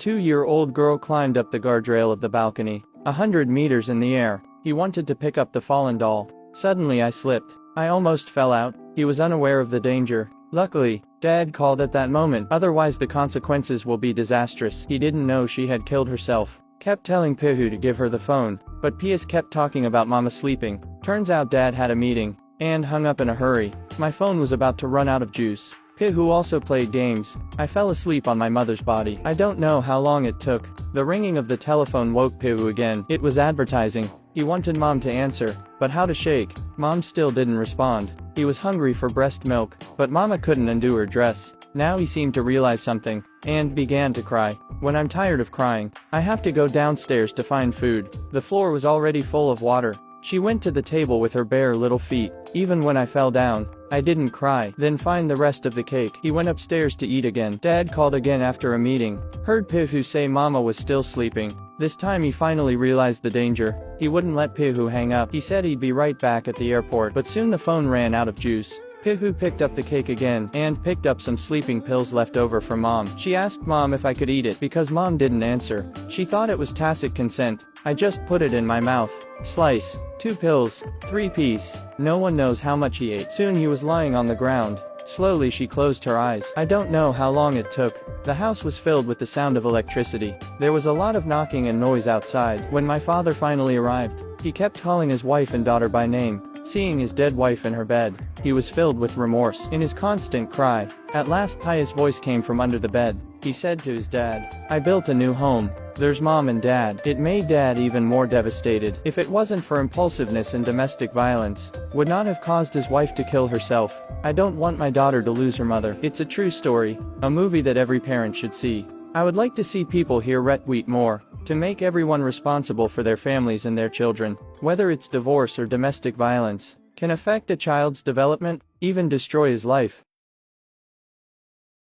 2-year-old girl climbed up the guardrail of the balcony, 100 meters in the air. He wanted to pick up the fallen doll. Suddenly I slipped. I almost fell out. He was unaware of the danger. Luckily, Dad called at that moment, otherwise the consequences will be disastrous. He didn't know she had killed herself. Kept telling Pihu to give her the phone, but Pius kept talking about Mama sleeping. Turns out Dad had a meeting, and hung up in a hurry. My phone was about to run out of juice. Pihu also played games. I fell asleep on my mother's body. I don't know how long it took. The ringing of the telephone woke Pihu again. It was advertising. He wanted Mom to answer, but how to shake? Mom still didn't respond. He was hungry for breast milk, but Mama couldn't undo her dress. Now he seemed to realize something, and began to cry. When I'm tired of crying, I have to go downstairs to find food. The floor was already full of water. She went to the table with her bare little feet. Even when I fell down, I didn't cry. Then find the rest of the cake. He went upstairs to eat again. Dad called again after a meeting. Heard Pihu say Mama was still sleeping. This time he finally realized the danger. He wouldn't let Pihu hang up. He said he'd be right back at the airport, but soon the phone ran out of juice. Pihu picked up the cake again, and picked up some sleeping pills left over from Mom. She asked Mom if I could eat it, because Mom didn't answer. She thought it was tacit consent. I just put it in my mouth. Slice. 2 pills. 3 piece. No one knows how much he ate. Soon he was lying on the ground. Slowly she closed her eyes. I don't know how long it took. The house was filled with the sound of electricity. There was a lot of knocking and noise outside. When my father finally arrived, he kept calling his wife and daughter by name. Seeing his dead wife in her bed, he was filled with remorse. In his constant cry, at last Pius' voice came from under the bed. He said to his dad, "I built a new home. There's Mom and Dad." It made Dad even more devastated. If it wasn't for impulsiveness and domestic violence, would not have caused his wife to kill herself. I don't want my daughter to lose her mother. It's a true story, a movie that every parent should see. I would like to see people hear retweet more, to make everyone responsible for their families and their children. Whether it's divorce or domestic violence, can affect a child's development, even destroy his life.